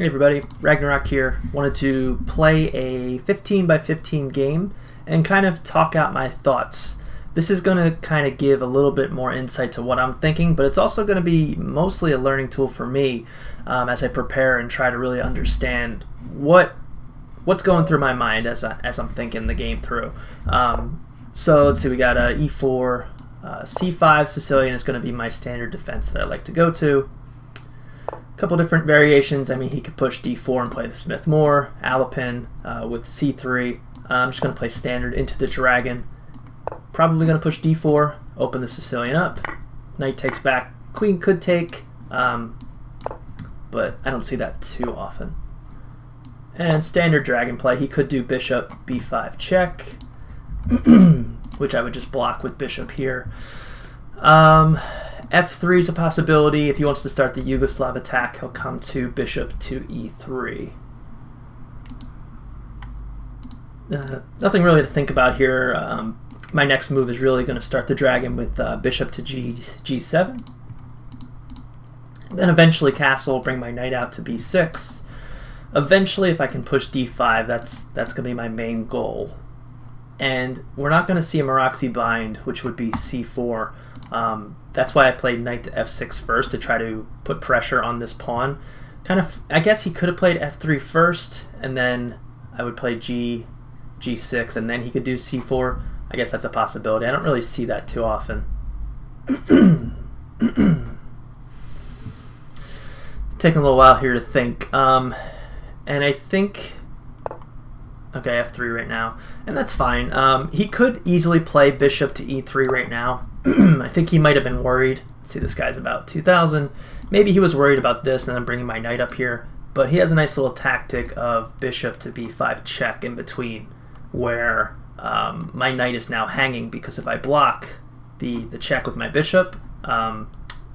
Hey everybody, Ragnarok here. Wanted to play a 15 by 15 game and kind of talk out my thoughts. This is going to kind of give a little bit more insight to what I'm thinking, but it's also going to be mostly a learning tool for me as I prepare and try to really understand what's going through my mind as I'm thinking the game through. So let's see, we got E4, C5 Sicilian is going to be my standard defense that I like to go to. Couple different variations. I mean, he could push D4 and play the Smith more. Alapin with C3. I'm just going to play standard into the Dragon. Probably going to push D4, open the Sicilian up. Knight takes back. Queen could take, but I don't see that too often. And standard Dragon play. He could do Bishop B5 check, which I would just block with Bishop here. F3 is a possibility. If he wants to start the Yugoslav attack, he'll come to Bishop to E3. Nothing really to think about here. My next move is really going to start the Dragon with Bishop to G7. Then eventually castle, bring my knight out to B6. Eventually, if I can push D5, that's going to be my main goal. And we're not going to see a Maraxi bind, which would be C4. That's why I played knight to F6 first, to try to put pressure on this pawn. I guess he could have played F3 first, and then I would play G6, and then he could do C4. I guess that's a possibility. I don't really see that too often. Taking a little while here to think. And I think... Okay, F3 right now, and that's fine. He could easily play Bishop to E3 right now. I think he might have been worried. Let's see, this guy's about 2,000. Maybe he was worried about this, and I'm bringing my knight up here. But he has a nice little tactic of Bishop to B5 check in between, where my knight is now hanging, because if I block the check with my Bishop,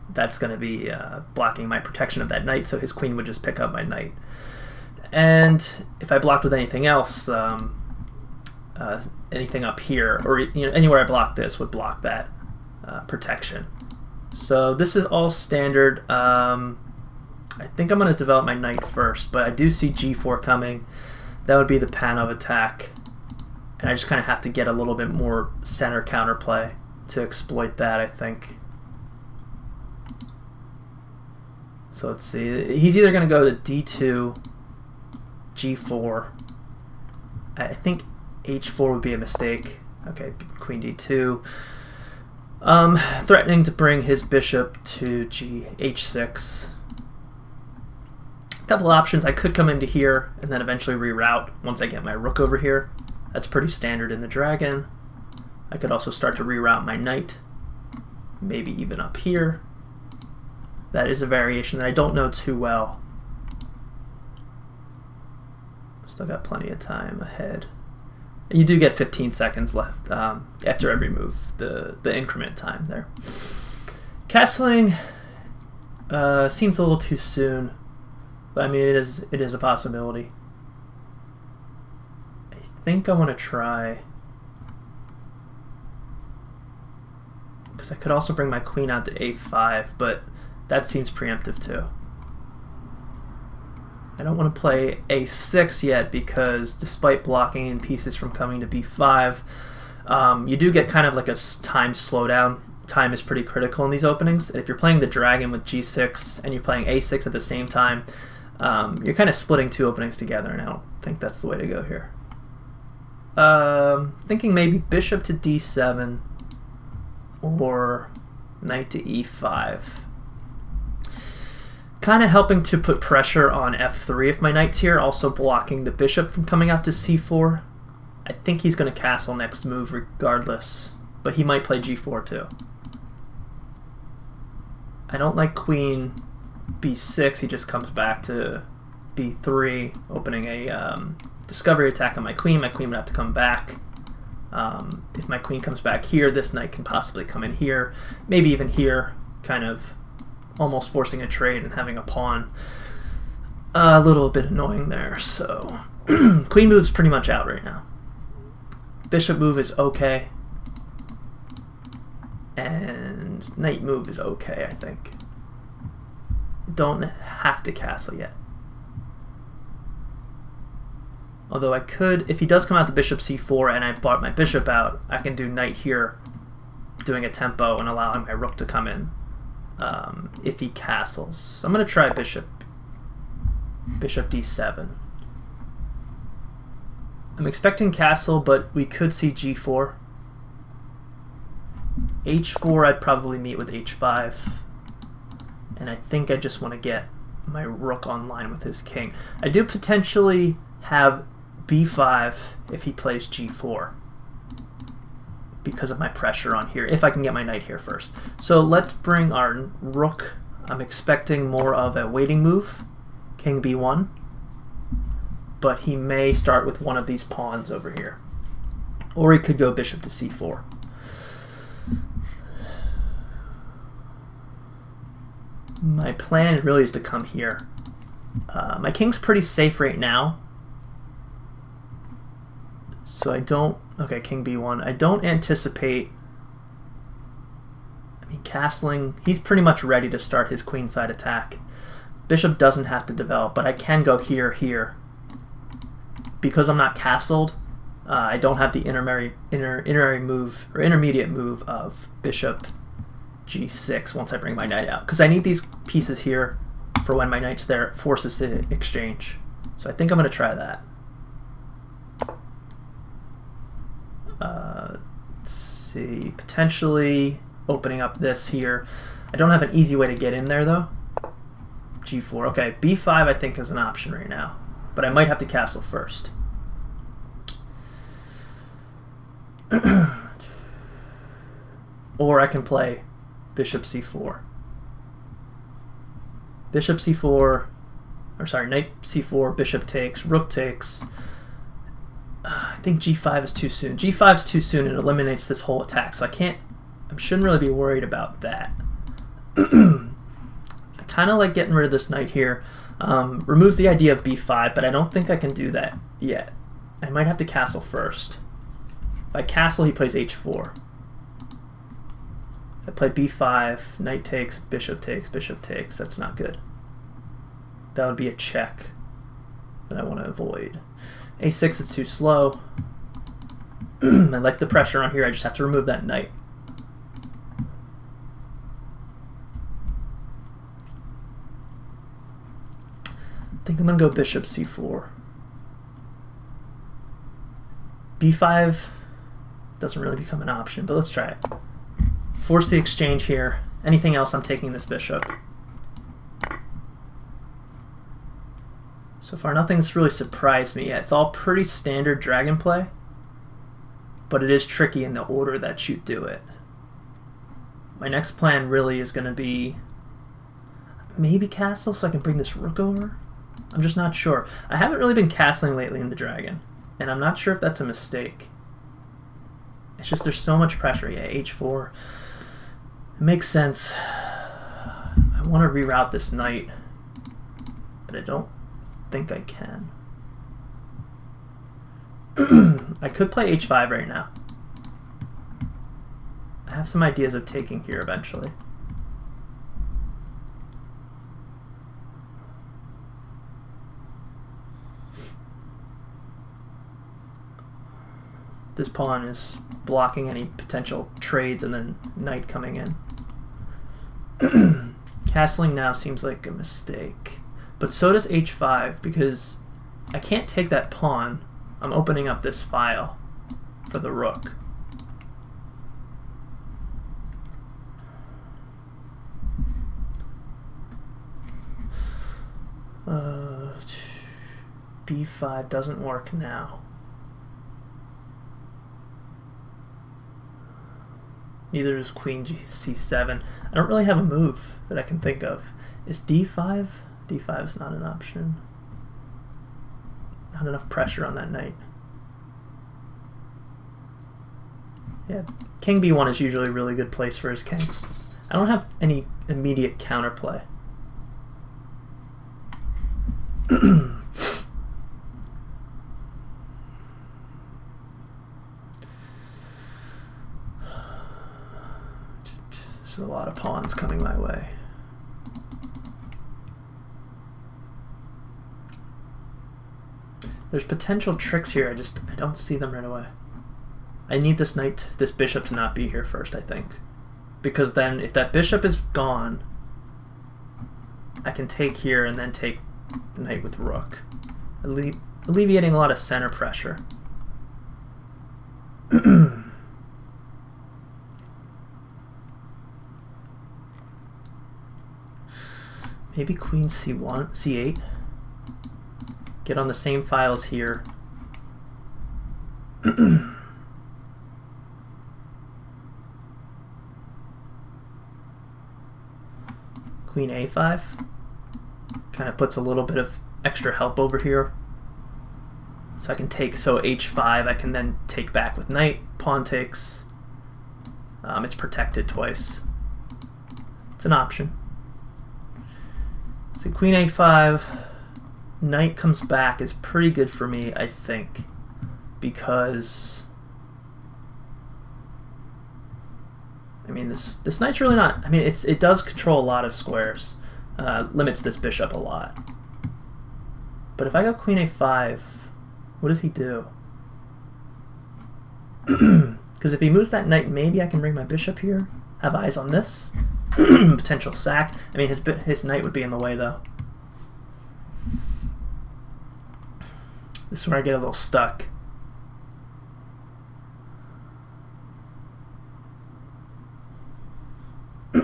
that's going to be blocking my protection of that knight, so his queen would just pick up my knight. And if I blocked with anything else, anything up here, or anywhere I block this would block that protection. So this is all standard. I think I'm going to develop my knight first, but I do see G4 coming. That would be the Panov attack. And I just kind of have to get a little bit more center counterplay to exploit that, I think. So let's see. He's either going to go to D2, G4. I think H4 would be a mistake. Okay, Queen D2. Threatening to bring his bishop to H6. A couple options. I could come into here and then eventually reroute once I get my rook over here. That's pretty standard in the Dragon. I could also start to reroute my knight, maybe even up here. That is a variation that I don't know too well. Still got plenty of time ahead. You do get 15 seconds left after every move, the increment time there. Castling seems a little too soon, but I mean it is a possibility. I think I want to try, because I could also bring my queen out to A5, but that seems preemptive too. I don't want to play A6 yet, because despite blocking in pieces from coming to B5, you do get kind of like a time slowdown. Time is pretty critical in these openings. And if you're playing the Dragon with G6 and you're playing A6 at the same time, you're kind of splitting two openings together, and I don't think that's the way to go here. Thinking maybe Bishop to D7 or Knight to E5. Kind of helping to put pressure on F3 if my knight's here, also blocking the bishop from coming out to C4. I think he's going to castle next move regardless, but he might play G4 too. I don't like Queen B6, he just comes back to B3, opening a discovery attack on my queen. My queen would have to come back. If my queen comes back here, this knight can possibly come in here, maybe even here, kind of almost forcing a trade and having a pawn. A little bit annoying there, so queen move's pretty much out right now. Bishop move is okay, and knight move is okay, I think. Don't have to castle yet. Although I could, if he does come out to bishop c4 and I bought my bishop out, I can do knight here, doing a tempo and allowing my rook to come in if he castles. So I'm going to try bishop d7. I'm expecting castle, but we could see g4. h4 I'd probably meet with h5. And I think I just want to get my rook online with his king. I do potentially have b5 if he plays g4 because of my pressure on here, if I can get my knight here first. So let's bring our rook. I'm expecting more of a waiting move, king b1, but he may start with one of these pawns over here. Or he could go bishop to c4. My plan really is to come here. My king's pretty safe right now, so I don't... Okay, king b1. I don't anticipate... I mean, castling... He's pretty much ready to start his queenside attack. Bishop doesn't have to develop, but I can go here. Because I'm not castled, I don't have the intermediate move of bishop g6 once I bring my knight out. Because I need these pieces here for when my knight's there, it forces the exchange. So I think I'm going to try that. Let's see, potentially opening up this here. I don't have an easy way to get in there though. g4, okay, b5 I think is an option right now, but I might have to castle first. Or I can play bishop c4. Bishop c4, or sorry, knight c4, bishop takes, rook takes. I think g5 is too soon. g5 is too soon. It eliminates this whole attack, so I shouldn't really be worried about that. I kind of like getting rid of this knight here. Removes the idea of b5, but I don't think I can do that yet. I might have to castle first. If I castle, he plays h4. If I play b5, knight takes, bishop takes, bishop takes. That's not good. That would be a check that I want to avoid. a6 is too slow. I like the pressure on here. I just have to remove that knight. I think I'm going to go bishop c4. b5 doesn't really become an option, but let's try it. Force the exchange here. Anything else, I'm taking this bishop. So far, nothing's really surprised me yet. It's all pretty standard dragon play, but it is tricky in the order that you do it. My next plan really is going to be maybe castle so I can bring this rook over. I'm just not sure. I haven't really been castling lately in the dragon, and I'm not sure if that's a mistake. It's just there's so much pressure. Yeah, h4. It makes sense. I want to reroute this knight, but I don't think I can. I could play h5 right now. I have some ideas of taking here eventually. This pawn is blocking any potential trades and then knight coming in. Castling now seems like a mistake. But so does h5 because I can't take that pawn. I'm opening up this file for the rook. b5 doesn't work now. Neither is queen c7. I don't really have a move that I can think of. Is d5? d5 is not an option. Not enough pressure on that knight. Yeah, king b1 is usually a really good place for his king. I don't have any immediate counterplay. There's a lot of pawns coming my way. There's potential tricks here, I don't see them right away. I need this bishop to not be here first, I think. Because then if that bishop is gone, I can take here and then take knight with rook, alleviating a lot of center pressure. Maybe queen c1, c8. Get on the same files here. Queen a5. Kind of puts a little bit of extra help over here. So I can take, so h5, I can then take back with knight. Pawn takes. It's protected twice. It's an option. So queen a5, knight comes back is pretty good for me, I think, because I mean this knight's really not. I mean it does control a lot of squares, limits this bishop a lot. But if I go queen a5, what does he do? Because if he moves that knight, maybe I can bring my bishop here. Have eyes on this. Potential sack. I mean, his knight would be in the way, though. This is where I get a little stuck. I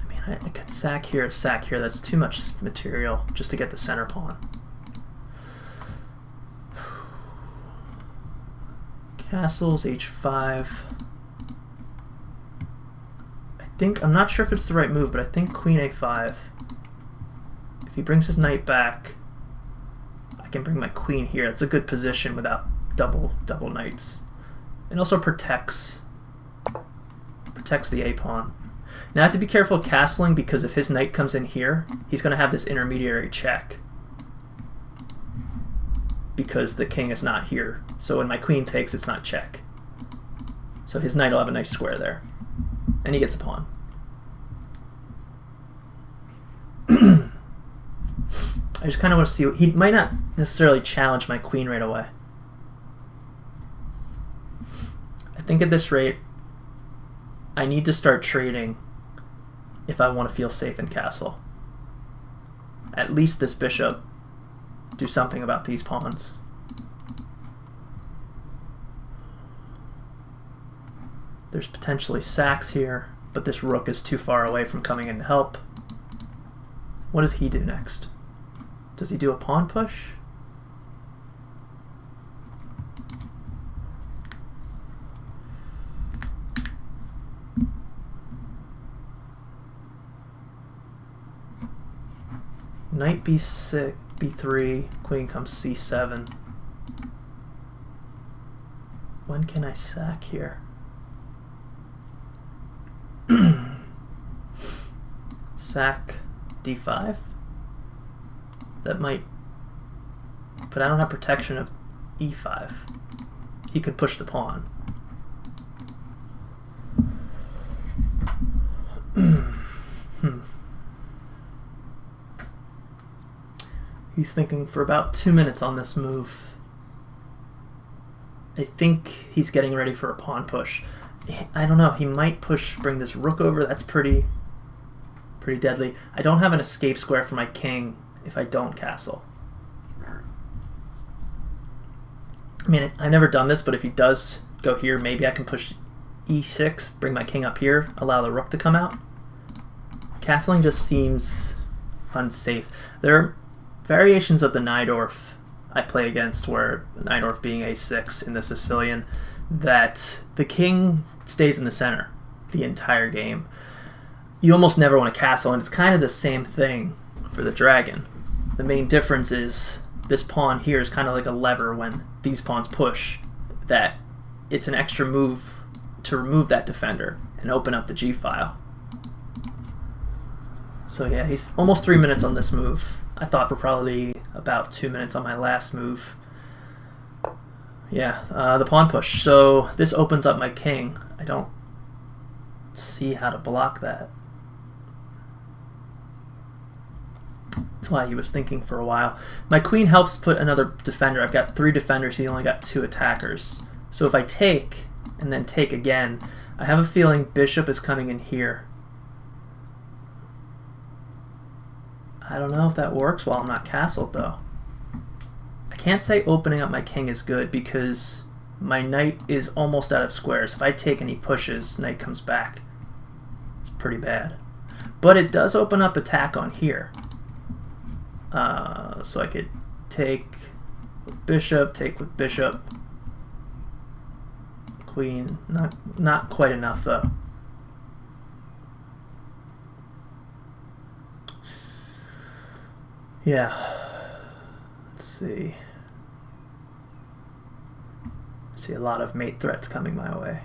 mean, I could sack here. That's too much material just to get the center pawn. Castles, h5. I'm not sure if it's the right move, but I think queen a5. If he brings his knight back, I can bring my queen here. That's a good position without double knights. It also protects the a-pawn. Now I have to be careful castling, because if his knight comes in here, he's going to have this intermediary check. Because the king is not here. So when my queen takes, it's not check. So his knight will have a nice square there. And he gets a pawn. I just kind of want to see. He might not necessarily challenge my queen right away. I think at this rate, I need to start trading if I want to feel safe in castle. At least this bishop. Do something about these pawns. There's potentially sacks here, but this rook is too far away from coming in to help. What does he do next? Does he do a pawn push? Knight b6, b3, queen comes c7. When can I sack here? Sack d5? That might... But I don't have protection of e5. He could push the pawn. He's thinking for about 2 minutes on this move. I think he's getting ready for a pawn push. I don't know, he might bring this rook over. That's pretty deadly. I don't have an escape square for my king if I don't castle. I mean, I've never done this, but if he does go here, maybe I can push e6, bring my king up here, allow the rook to come out. Castling just seems unsafe. There are variations of the Najdorf I play against, where Najdorf being a6 in the Sicilian, that the king stays in the center the entire game. You almost never want to castle, and it's kind of the same thing for the dragon. The main difference is this pawn here is kind of like a lever when these pawns push, that it's an extra move to remove that defender and open up the g-file. So yeah, he's almost 3 minutes on this move. I thought for probably about 2 minutes on my last move. Yeah, the pawn push. So this opens up my king. see how to block that. That's why he was thinking for a while. My queen helps put another defender. I've got 3 defenders. He only got 2 attackers. So if I take and then take again, I have a feeling bishop is coming in here. I don't know if that works while I'm not castled, though. I can't say opening up my king is good because my knight is almost out of squares. If I take and he pushes, knight comes back. It's pretty bad. But it does open up attack on here. So I could take with bishop, take with bishop, queen. Not quite enough though. Yeah. Let's see. I see a lot of mate threats coming my way.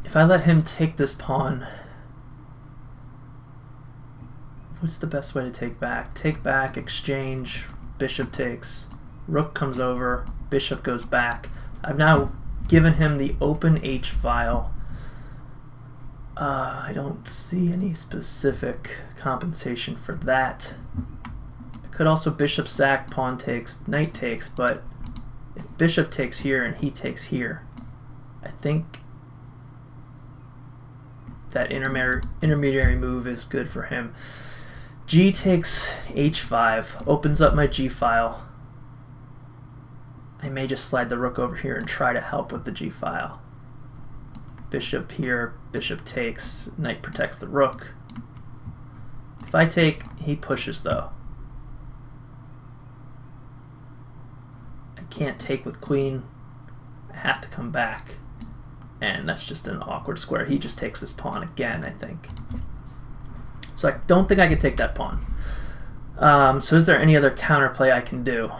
If I let him take this pawn, what's the best way to take back? Take back, exchange, bishop takes, rook comes over, bishop goes back. I've now given him the open H file. I don't see any specific compensation for that. I could also bishop sack, pawn takes, knight takes, but if bishop takes here and he takes here, I think that intermediary move is good for him. G takes H5, opens up my G file. I may just slide the rook over here and try to help with the G file. Bishop here, bishop takes, knight protects the rook. If I take, he pushes though. I can't take with queen. I have to come back. And that's just an awkward square. He just takes this pawn again, I think. So I don't think I can take that pawn. So is there any other counterplay I can do?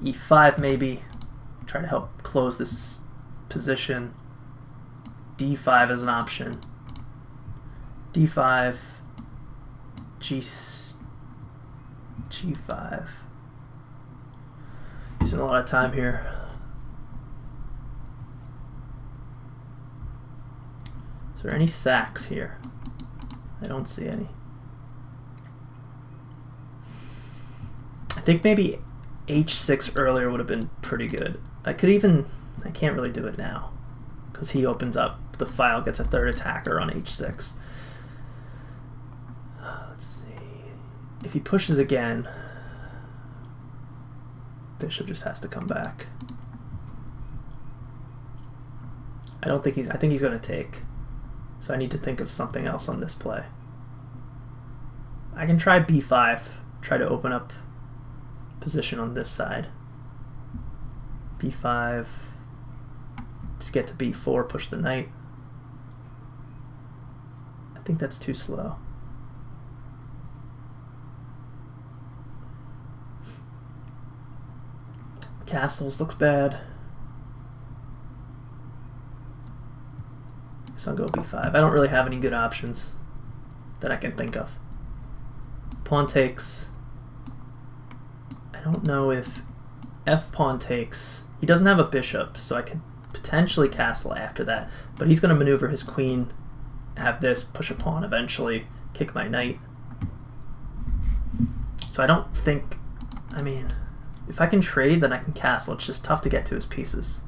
E5 maybe. Try to help close this position. D5 is an option. D5. G5. Using a lot of time here. Is there any sacks here? I don't see any. I think maybe H6 earlier would have been pretty good. I can't really do it now because he opens up the file, gets a 3rd attacker on H6. Let's see. If he pushes again, bishop just has to come back. I think he's going to take. So I need to think of something else on this play. I can try B5, try to open up position on this side. B5, to get to B4, push the knight. I think that's too slow. Castles looks bad. So I'll go B5. I don't really have any good options that I can think of. Pawn takes. I don't know if F pawn takes. He doesn't have a bishop, so I could potentially castle after that. But he's going to maneuver his queen, have this, push a pawn eventually, kick my knight. So I don't think, I mean, if I can trade, then I can castle. It's just tough to get to his pieces.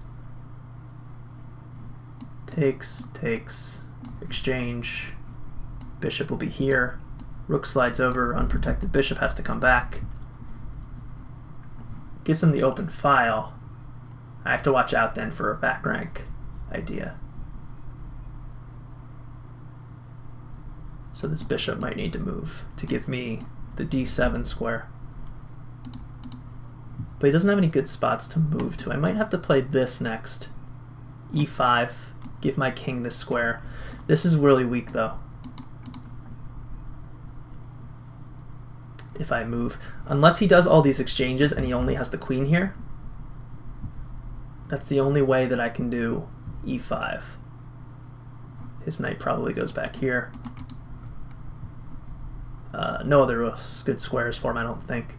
Takes, takes, exchange. Bishop will be here. Rook slides over, unprotected bishop has to come back. Gives him the open file. I have to watch out then for a back rank idea. So this bishop might need to move to give me the D7 square. But he doesn't have any good spots to move to. I might have to play this next. E5, give my king this square. This is really weak though. If I move. Unless he does all these exchanges and he only has the queen here. That's the only way that I can do e5. His knight probably goes back here. No other good squares for him, I don't think.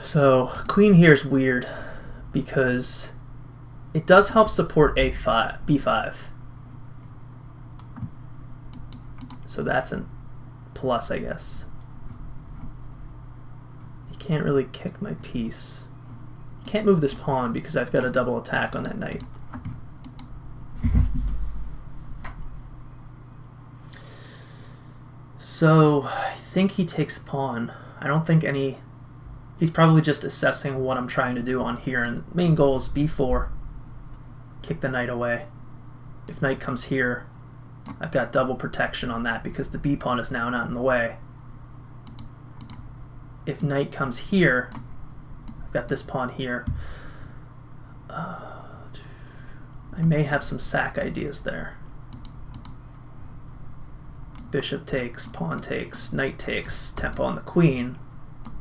So queen here is weird because it does help support a5, b5. So that's a plus, I guess. He can't really kick my piece. He can't move this pawn because I've got a double attack on that knight. So I think he takes the pawn. I don't think any... He's probably just assessing what I'm trying to do on here, and the main goal is b4. Kick the knight away. If knight comes here, I've got double protection on that because the b pawn is now not in the way. If knight comes here, I've got this pawn here. I may have some sack ideas there. Bishop takes, pawn takes, knight takes, tempo on the queen.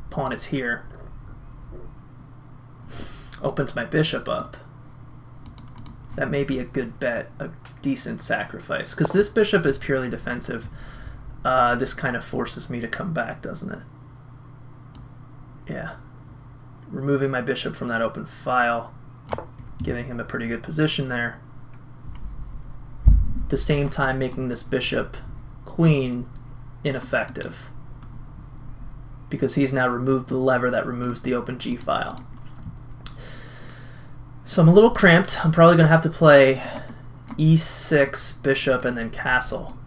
Pawn is here. Opens my bishop up. That may be a good bet, a decent sacrifice. Because this bishop is purely defensive. This kind of forces me to come back, doesn't it? Yeah. Removing my bishop from that open file. Giving him a pretty good position there. At the same time making this bishop queen ineffective. Because he's now removed the lever that removes the open g file. So I'm a little cramped. I'm probably going to have to play e6, bishop, and then castle.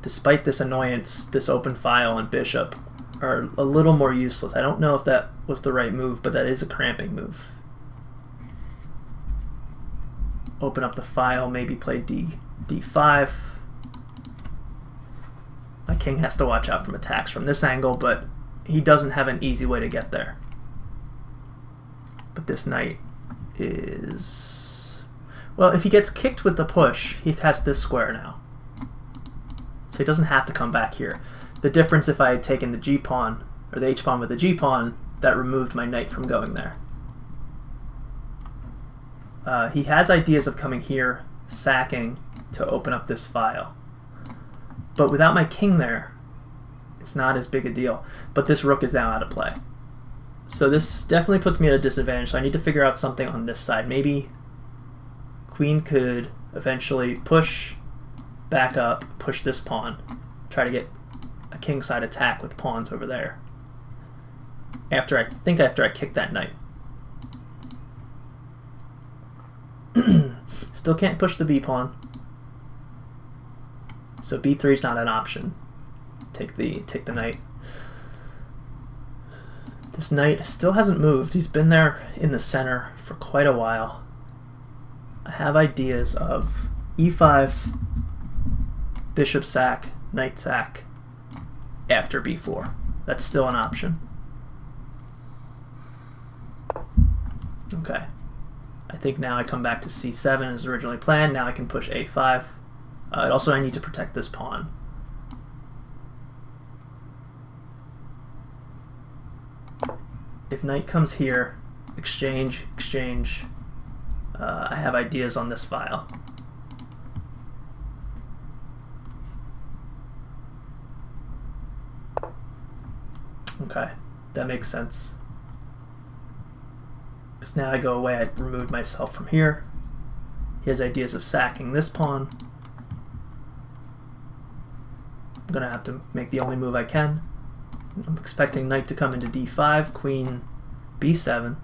Despite this annoyance, this open file and bishop are a little more useless. I don't know if that was the right move, but that is a cramping move. Open up the file, maybe play d5. My king has to watch out from attacks from this angle, but he doesn't have an easy way to get there. But this knight is... Well, if he gets kicked with the push, he has this square now. So he doesn't have to come back here. The difference if I had taken the g-pawn, or the h-pawn with the g-pawn, that removed my knight from going there. He has ideas of coming here, sacking, to open up this file. But without my king there, it's not as big a deal. But this rook is now out of play. So this definitely puts me at a disadvantage. So I need to figure out something on this side. Maybe queen could eventually push back up, push this pawn, try to get a kingside attack with pawns over there. After I kick that knight. Still can't push the b pawn. So b3 is not an option. Take the knight. This knight still hasn't moved. He's been there in the center for quite a while. I have ideas of e5, bishop sack, knight sack, after b4. That's still an option. Okay. I think now I come back to c7 as originally planned. Now I can push a5. Also, I need to protect this pawn. If knight comes here, exchange, exchange. I have ideas on this file. Okay, that makes sense. Because now I go away, I removed myself from here. He has ideas of sacking this pawn. I'm going to have to make the only move I can. I'm expecting knight to come into d5, queen b7.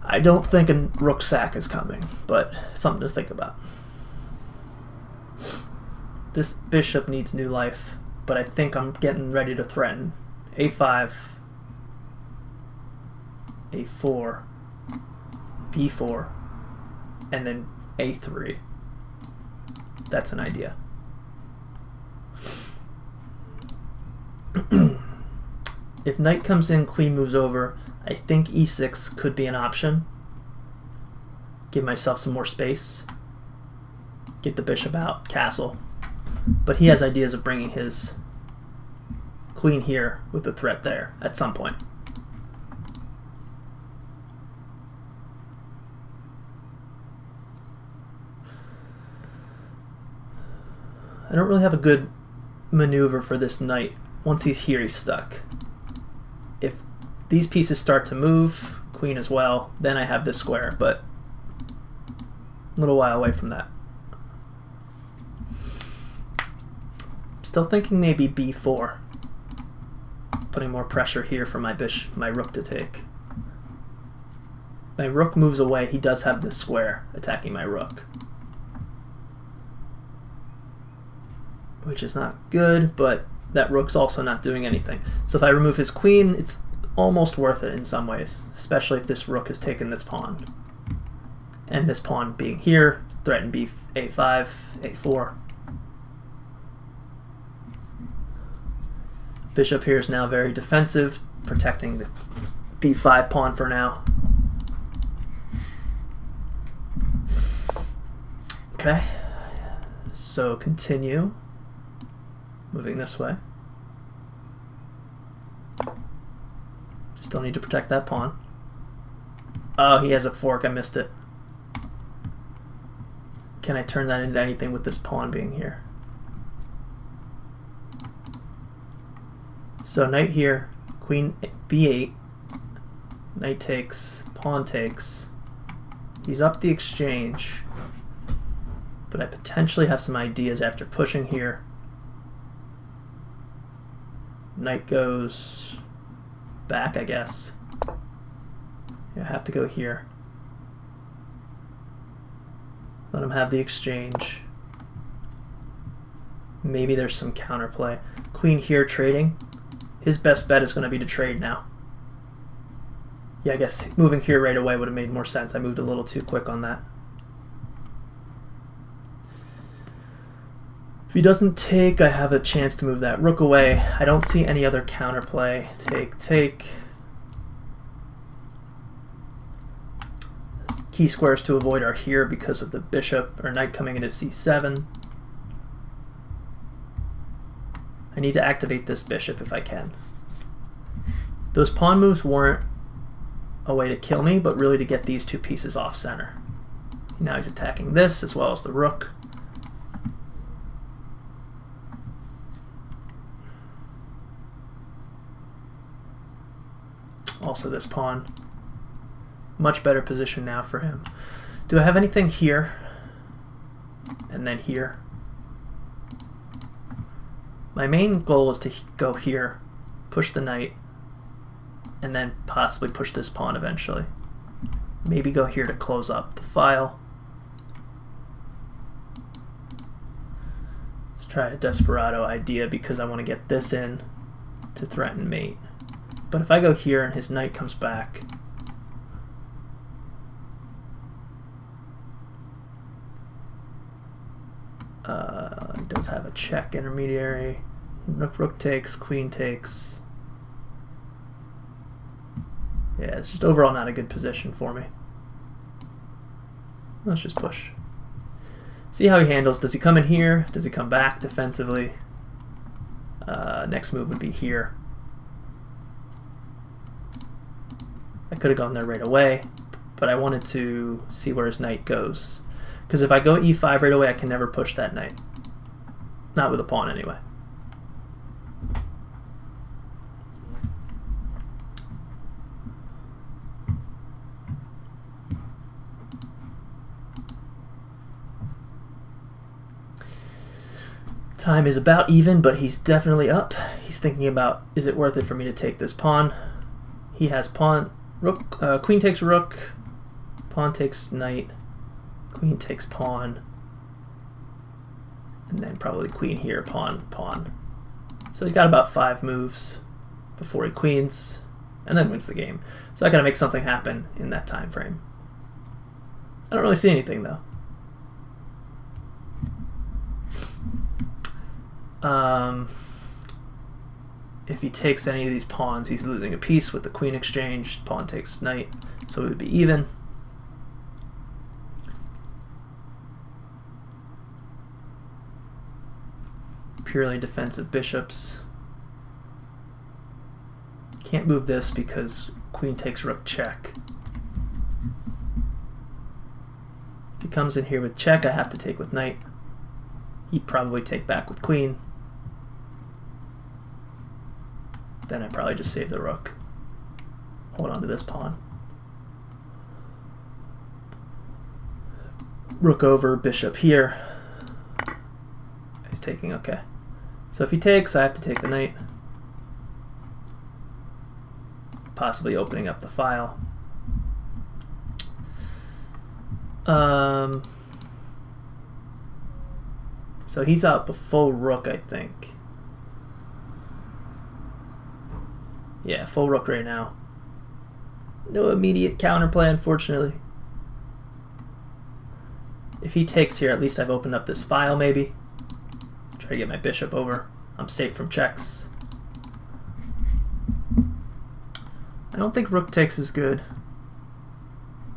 I don't think a rook sack is coming, but something to think about. This bishop needs new life, but I think I'm getting ready to threaten. a5, a4, b4, and then a3. That's an idea. If knight comes in, queen moves over, I think e6 could be an option. Give myself some more space. Get the bishop out, castle. but he has ideas of bringing his queen here with the threat there at some point. I don't really have a good maneuver for this knight. Once he's here, he's stuck. If these pieces start to move, queen as well, then I have this square, but a little while away from that. Still thinking maybe b4. Putting more pressure here for my rook to take. My rook moves away, he does have this square attacking my rook, which is not good, but that rook's also not doing anything. So if I remove his queen, it's almost worth it in some ways, especially if this rook has taken this pawn. And this pawn being here, threaten a5, a4. Bishop here is now very defensive, protecting the b5 pawn for now. Okay, so continue. Moving this way. Still need to protect that pawn. Oh, he has a fork. I missed it. Can I turn that into anything with this pawn being here? So knight here, queen b8, knight takes, pawn takes. He's up the exchange, but I potentially have some ideas after pushing here. Knight goes back, I guess. I have to go here. Let him have the exchange. Maybe there's some counterplay. Queen here trading. His best bet is going to be to trade now. Yeah, I guess moving here right away would have made more sense. I moved a little too quick on that. If he doesn't take, I have a chance to move that rook away. I don't see any other counterplay. Take, take. Key squares to avoid are here because of the bishop or knight coming into c7. I need to activate this bishop if I can. Those pawn moves weren't a way to kill me, but really to get these two pieces off center. Now he's attacking this as well as the rook. Also this pawn. Much better position now for him. Do I have anything here? And then here? My main goal is to go here, push the knight, and then possibly push this pawn eventually. Maybe go here to close up the file. Let's try a desperado idea because I want to get this in to threaten mate. But if I go here and his knight comes back, he does have a check intermediary. Rook takes, queen takes. Yeah, it's just overall not a good position for me. Let's just push. See how he handles. Does he come in here? Does he come back defensively? Next move would be here. I could have gone there right away, but I wanted to see where his knight goes. Because if I go e5 right away, I can never push that knight. Not with a pawn anyway. Time is about even, but he's definitely up. He's thinking about, is it worth it for me to take this pawn? He has pawn, rook, queen takes rook, pawn takes knight, queen takes pawn, and then probably queen here, pawn, pawn. So he's got about 5 moves before he queens, and then wins the game. So I gotta make something happen in that time frame. I don't really see anything though. If he takes any of these pawns, he's losing a piece with the queen exchange. Pawn takes knight, so it would be even. purely defensive bishops. Can't move this because queen takes rook check. If he comes in here with check, I have to take with knight. He'd probably take back with queen. Then I probably just save the rook. Hold on to this pawn. Rook over, bishop here. He's taking, okay. So if he takes, I have to take the knight. Possibly opening up the file. So he's up a full rook, I think. Yeah, full rook right now. No immediate counterplay, unfortunately. If he takes here, at least I've opened up this file, maybe. Try to get my bishop over. I'm safe from checks. I don't think rook takes is good.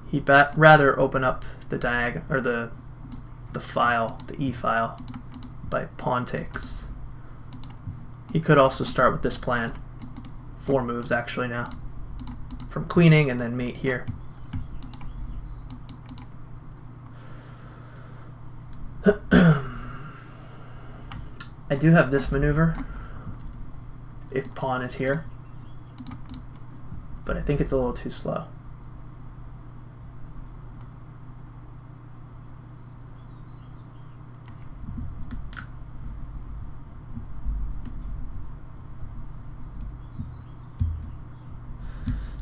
He'd rather open up the diagonal, or the file, the E file, by pawn takes. He could also start with this plan. 4 moves actually now. From queening and then mate here. I do have this maneuver if pawn is here, but I think it's a little too slow.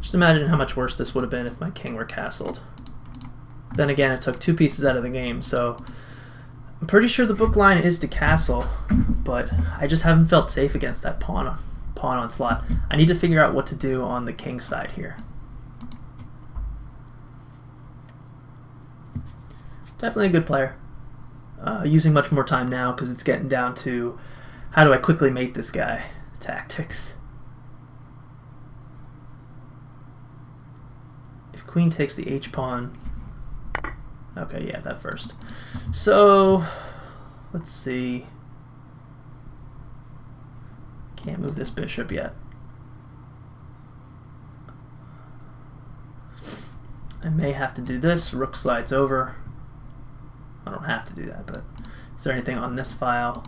Just imagine how much worse this would have been if my king were castled. Then again, it took 2 pieces out of the game, so I'm pretty sure the book line is to castle, but I just haven't felt safe against that pawn onslaught. I need to figure out what to do on the king side here. Definitely a good player. Using much more time now because it's getting down to how do I quickly mate this guy tactics. If queen takes the h-pawn, okay, yeah, that first. So, let's see. Can't move this bishop yet. I may have to do this. Rook slides over. I don't have to do that, but is there anything on this file?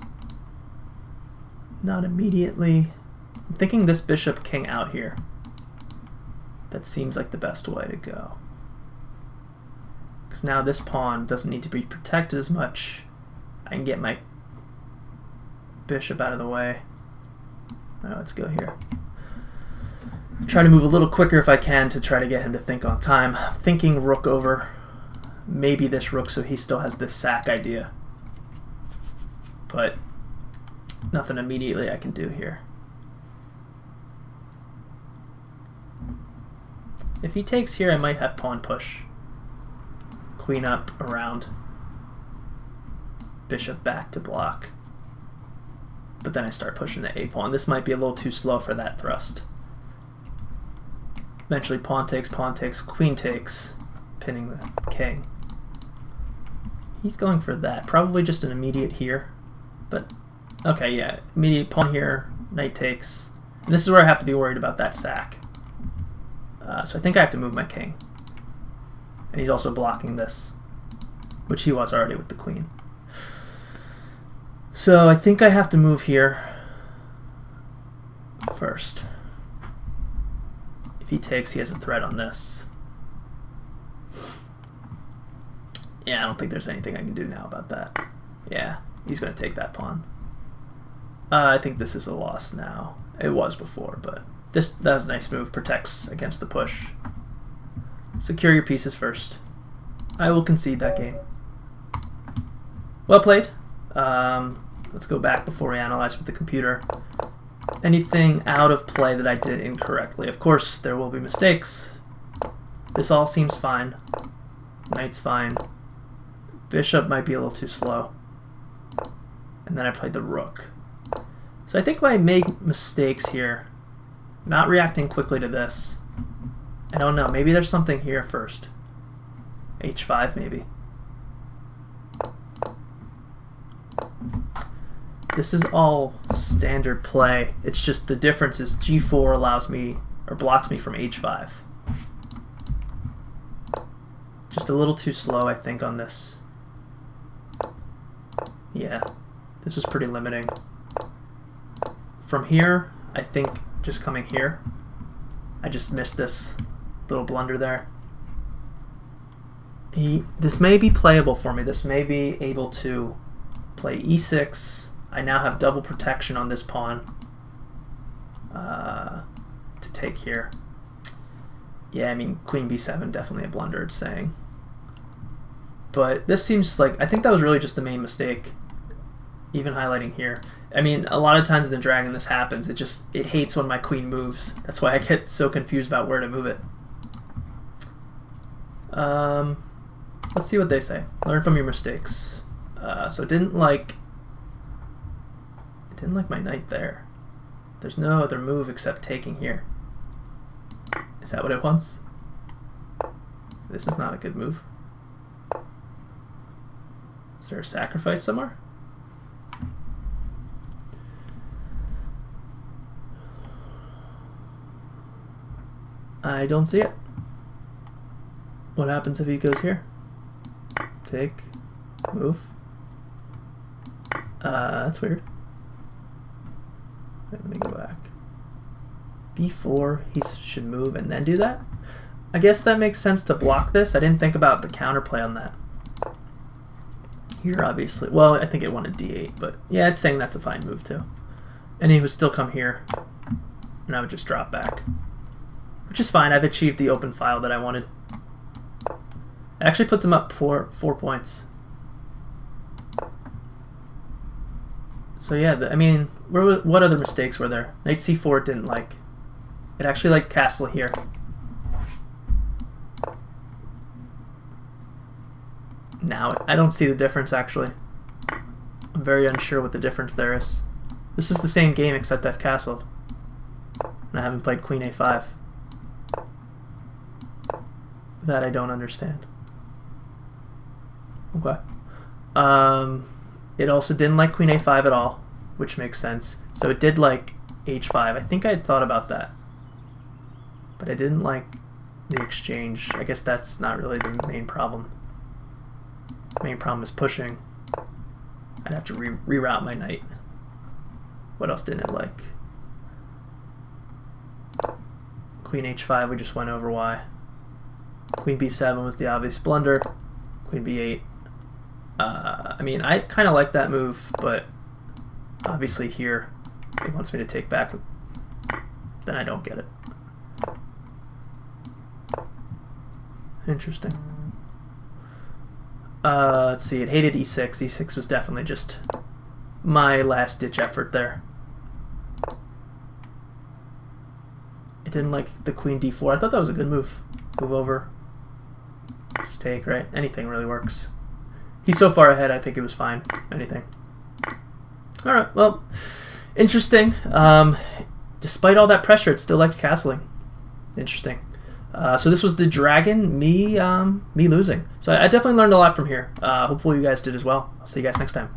Not immediately. I'm thinking this bishop king out here. That seems like the best way to go. Because now this pawn doesn't need to be protected as much. I can get my bishop out of the way. Alright, let's go here. Try to move a little quicker if I can to try to get him to think on time. I'm thinking rook over. Maybe this rook so he still has this sack idea. But nothing immediately I can do here. If he takes here, I might have pawn push. Queen up, around. Bishop back to block. But then I start pushing the a-pawn. This might be a little too slow for that thrust. Eventually pawn takes, queen takes, pinning the king. He's going for that. Probably just an immediate here. But, okay, yeah. Immediate pawn here, knight takes. And this is where I have to be worried about that sack. So I think I have to move my king. And he's also blocking this, which he was already with the queen. So I think I have to move here first. If he takes, he has a threat on this. Yeah, I don't think there's anything I can do now about that. Yeah, he's going to take that pawn. I think this is a loss now. It was before, but that was a nice move. Protects against the push. Secure your pieces first. I will concede that game. Well played. Let's go back before we analyze with the computer. Anything out of play that I did incorrectly? Of course, there will be mistakes. This all seems fine. Knight's fine. Bishop might be a little too slow. And then I played the rook. So I think I made mistakes here. Not reacting quickly to this. I don't know. Maybe there's something here first. H5 maybe. This is all standard play. It's just the difference is g4 allows me, or blocks me from h5. Just a little too slow, I think, on this. Yeah, this was pretty limiting. From here, I think just coming here, I just missed this little blunder there. This may be playable for me. This may be able to play e6. I now have double protection on this pawn to take here. Yeah, I mean, queen b7, definitely a blunder, it's saying. But this seems like, I think that was really just the main mistake, even highlighting here. I mean, a lot of times in the Dragon this happens. It hates when my queen moves. That's why I get so confused about where to move it. Let's see what they say. Learn from your mistakes. So it didn't like my knight there. There's no other move except taking here. Is that what it wants? This is not a good move. Is there a sacrifice somewhere? I don't see it. What happens if he goes here? Take, move. That's weird. Wait, let me go back. b4, he should move and then do that? I guess that makes sense to block this. I didn't think about the counterplay on that. Here, obviously. Well, I think it wanted d8, but yeah, it's saying that's a fine move too. And he would still come here, and I would just drop back. Which is fine. I've achieved the open file that I wanted. It actually puts him up 4 points. So yeah, I mean, what other mistakes were there? Knight c4 it didn't like. It actually liked castle here. Now, I don't see the difference actually. I'm very unsure what the difference there is. This is the same game except I've castled. And I haven't played queen a5. That I don't understand. Okay. It also didn't like queen a5 at all, which makes sense. So it did like h5. I think I had thought about that. But I didn't like the exchange. I guess that's not really the main problem. The main problem is pushing. I'd have to reroute my knight. What else didn't it like? Queen h5, we just went over why. Queen b7 was the obvious blunder. Queen b8. I mean, I kind of like that move, but obviously here it wants me to take back. Then I don't get it. Interesting. Let's see, it hated e6. e6 was definitely just my last-ditch effort there. It didn't like the queen d4. I thought that was a good move. Move over. Just take, right? Anything really works. He's so far ahead, I think it was fine. Anything. Alright, well, interesting. Despite all that pressure, it still liked castling. Interesting. So this was the Dragon, me losing. So I definitely learned a lot from here. Hopefully you guys did as well. I'll see you guys next time.